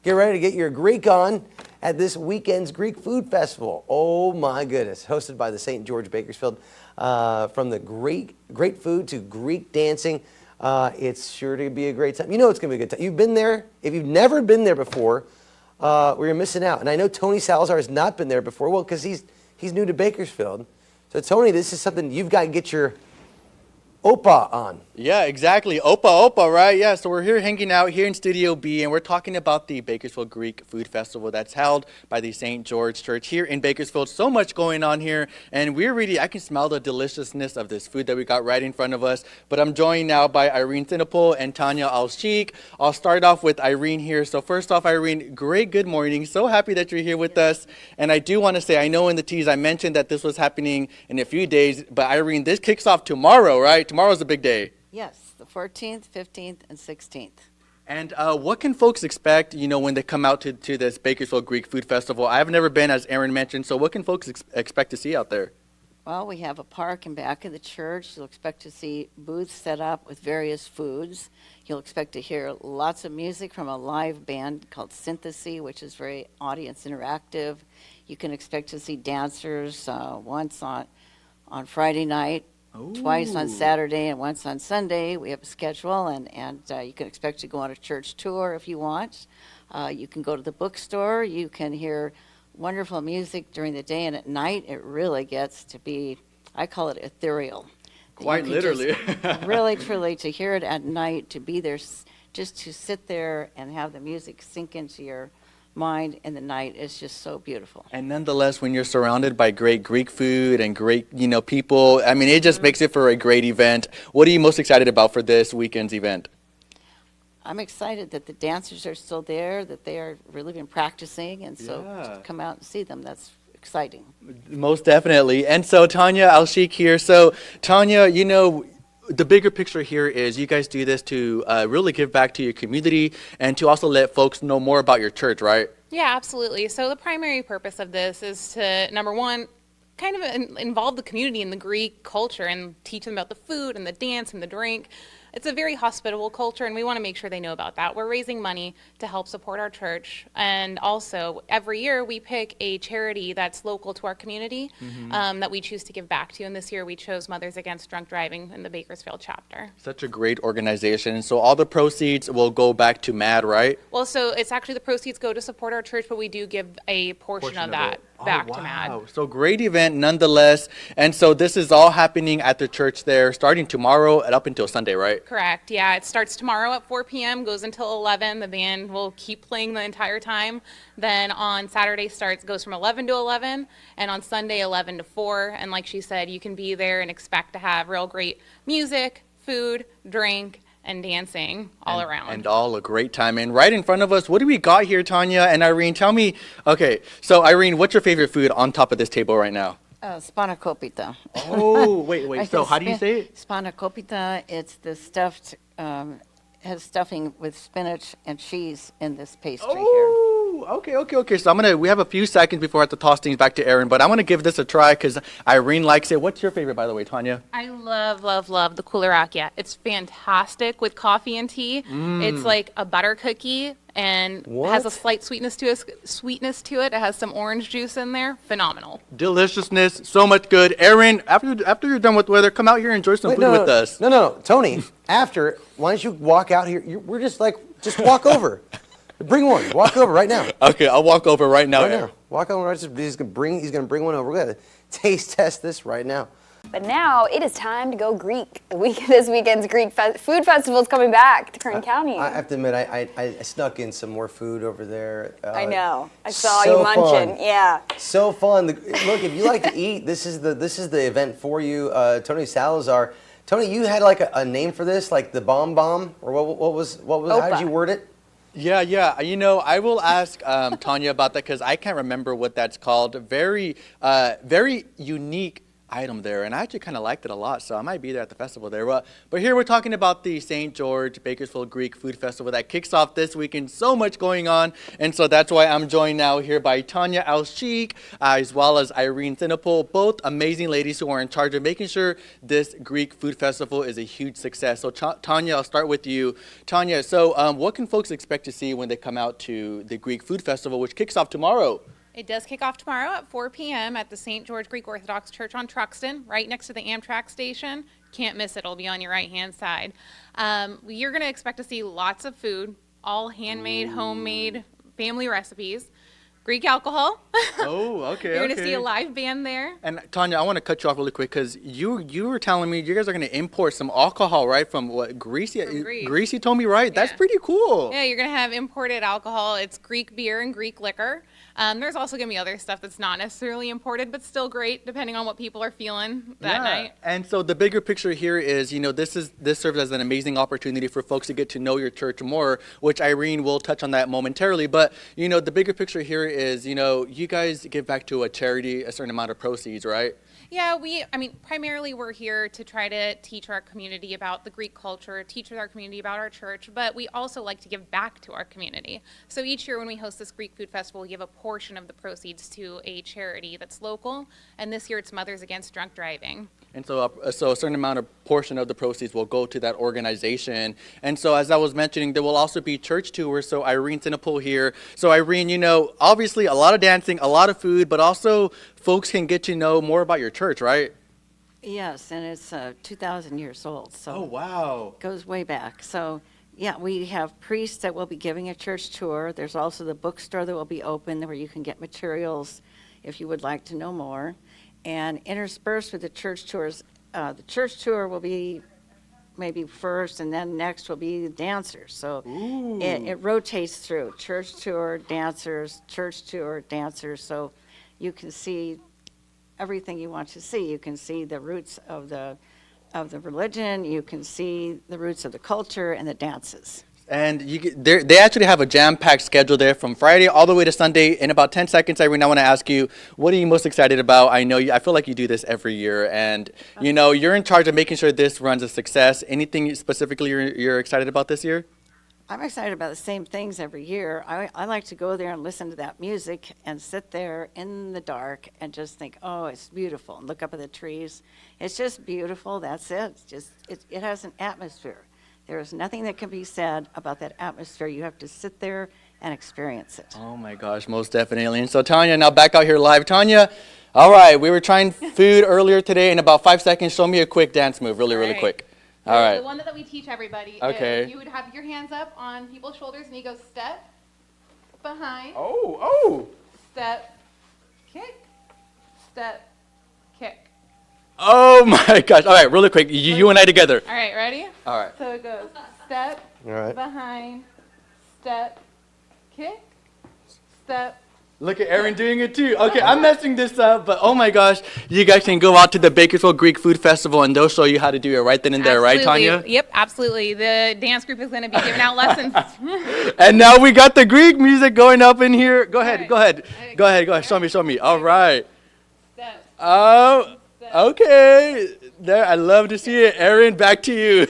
Get ready to get your Greek on at this weekend's Greek Food Festival. Oh my goodness, hosted by the St. George Bakersfield. From the great food to Greek dancing, it's sure to be a great time. You know it's going to be a good time. You've been there. If you've never been there before, we're missing out. And I know Tony Salazar has not been there before, well, because he's new to Bakersfield. So Tony, this is something you've got to get your Opa on. Yeah, exactly. Opa, right? Yeah, so we're here hanging out here in Studio B, and we're talking about the Bakersfield Greek Food Festival that's held by the St. George Church here in Bakersfield. So much going on here, and I can smell the deliciousness of this food that we got right in front of us. But I'm joined now by Irene Sinopol and Tanya Alsheikh. I'll start off with Irene here. So first off, Irene, good morning. So happy that you're here with us. And I do want to say, I know in the tease I mentioned that this was happening in a few days, but Irene, this kicks off tomorrow, right? Tomorrow's a big day. Yes, the 14th, 15th, and 16th. And what can folks expect, when they come out to this Bakersfield Greek Food Festival? I've never been, as Aaron mentioned, so what can folks expect to see out there? Well, we have a park in back of the church. You'll expect to see booths set up with various foods. You'll expect to hear lots of music from a live band called Synthesis, which is very audience interactive. You can expect to see dancers once on Friday night, twice on Saturday, and once on Sunday. We have a schedule, and you can expect to go on a church tour if you want. You can go to the bookstore. You can hear wonderful music during the day, and at night it really gets to be, I call it ethereal. Quite literally. Really, truly, to hear it at night, to be there, just to sit there and have the music sink into your mind in the night is just so beautiful. And nonetheless, when you're surrounded by great Greek food and great, people, I mean, it just makes it for a great event. What are you most excited about for this weekend's event? I'm excited that the dancers are still there, that they are really been practicing, and so to come out and see them, that's exciting. Most definitely. And so Tanya Alsheikh here. So Tanya, the bigger picture here is you guys do this to really give back to your community and to also let folks know more about your church, right? Yeah, absolutely. So the primary purpose of this is to, number one, kind of involve the community in the Greek culture and teach them about the food and the dance and the drink. It's a very hospitable culture, and we want to make sure they know about that. We're raising money to help support our church, and also every year we pick a charity that's local to our community that we choose to give back to, and this year we chose Mothers Against Drunk Driving in the Bakersfield chapter. Such a great organization. So all the proceeds will go back to MAD, right? Well, so it's actually the proceeds go to support our church, but we do give a portion of that back to MAD. So great event nonetheless. And so this is all happening at the church there starting tomorrow and up until Sunday, right? Correct. Yeah, it starts tomorrow at 4 p.m., goes until 11. The band will keep playing the entire time. Then on Saturday goes from 11 to 11, and on Sunday 11 to 4. And like she said, you can be there and expect to have real great music, food, drink, and dancing all around. And all a great time. And right in front of us, what do we got here, Tanya and Irene? Tell me, so Irene, what's your favorite food on top of this table right now? Spanakopita. Oh, wait. So how do you say it? Spanakopita, it's the stuffed, has stuffing with spinach and cheese in this pastry here. Okay. So we have a few seconds before I have to toss things back to Aaron, but I'm going to give this a try because Irene likes it. What's your favorite, by the way, Tanya? I love the kularakia. It's fantastic with coffee and tea. It's like a butter cookie and has a slight sweetness to it. It has some orange juice in there. Phenomenal. Deliciousness, so much good. Aaron, after you're done with weather, come out here and enjoy some food with us. No, Tony, after, why don't you walk out here? We're just walk over. Bring one. Walk over right now. Okay, I'll walk over right now. Walk over. He's gonna bring one over. We're gonna taste test this right now. But now it is time to go Greek. This weekend's Greek Food Festival is coming back to Kern County. I have to admit, I snuck in some more food over there. I know. I saw you munching. Fun. Yeah. So fun. Look, if you like to eat, this is the event for you. Tony Salazar. Tony, you had like a name for this, like the bomb, or what was? How did you word it? Yeah. I will ask Tanya about that because I can't remember what that's called. Very unique. item there, and I actually kind of liked it a lot, so I might be there at the festival there. But here we're talking about the St. George Bakersfield Greek Food Festival that kicks off this weekend. So much going on, and so that's why I'm joined now here by Tanya Alsheikh as well as Irene Sinopol, both amazing ladies who are in charge of making sure this Greek Food Festival is a huge success. So Tanya, I'll start with you. Tanya, so what can folks expect to see when they come out to the Greek Food Festival, which kicks off tomorrow? It does kick off tomorrow at 4 p.m. at the St. George Greek Orthodox Church on Truxton, right next to the Amtrak station. Can't miss it. It'll be on your right-hand side. You're going to expect to see lots of food, all handmade, homemade, family recipes. Greek alcohol. Oh, okay. You're going to see a live band there. And Tanya, I want to cut you off really quick because you were telling me you guys are going to import some alcohol, right? From what, Greece? From Greece. Greece, you told me, right? That's Yeah. pretty cool. Yeah, you're going to have imported alcohol. It's Greek beer and Greek liquor. There's also going to be other stuff that's not necessarily imported, but still great depending on what people are feeling that night. And so the bigger picture here is, this serves as an amazing opportunity for folks to get to know your church more, which Irene will touch on that momentarily. But, the bigger picture here is, you guys give back to a charity a certain amount of proceeds, right? Yeah, primarily we're here to try to teach our community about the Greek culture, teach our community about our church, but we also like to give back to our community. So each year when we host this Greek Food Festival, we give a portion of the proceeds to a charity that's local, and this year it's Mothers Against Drunk Driving. And so a certain portion of the proceeds will go to that organization. And so as I was mentioning, there will also be church tours. So Irene Sinopol here. So Irene, obviously a lot of dancing, a lot of food, but also folks can get to know more about your church, right? Yes, and it's 2,000 years old, so Oh, wow. it goes way back. So, yeah, we have priests that will be giving a church tour. There's also the bookstore that will be open where you can get materials if you would like to know more. And interspersed with the church tours, the church tour will be maybe first, and then next will be the dancers. So it rotates through church tour, dancers, church tour, dancers. So you can see everything you want to see. You can see the roots of the religion. You can see the roots of the culture and the dances. And they actually have a jam-packed schedule there from Friday all the way to Sunday. In about 10 seconds, Irene, I want to ask you, what are you most excited about? I feel like you do this every year, and you're in charge of making sure this runs a success. Anything specifically you're excited about this year? I'm excited about the same things every year. I like to go there and listen to that music and sit there in the dark and just think, oh, it's beautiful, and look up at the trees. It's just beautiful. That's it. It has an atmosphere. There is nothing that can be said about that atmosphere. You have to sit there and experience it. Oh my gosh, most definitely. And so Tanya, now back out here live. Tanya, all right, we were trying food earlier today. In about 5 seconds, show me a quick dance move, really quick. All right. The one that we teach everybody Okay. is you would have your hands up on people's shoulders and you go step, behind, Oh. step, kick, step, kick. Oh my gosh. All right, really quick. You and I together. All right, ready? All right. So it goes step, All right. behind, step, kick, step. Look at Erin doing it too. Okay, I'm messing this up, but oh my gosh, you guys can go out to the Bakersfield Greek Food Festival and they'll show you how to do it right then and there, right, Tanya? Yep, absolutely. The dance group is going to be giving out lessons. And now we got the Greek music going up in here. Go ahead, right. go ahead. Go ahead. Show me. All right. Step. Oh, okay. There, I love to see it. Erin, back to you.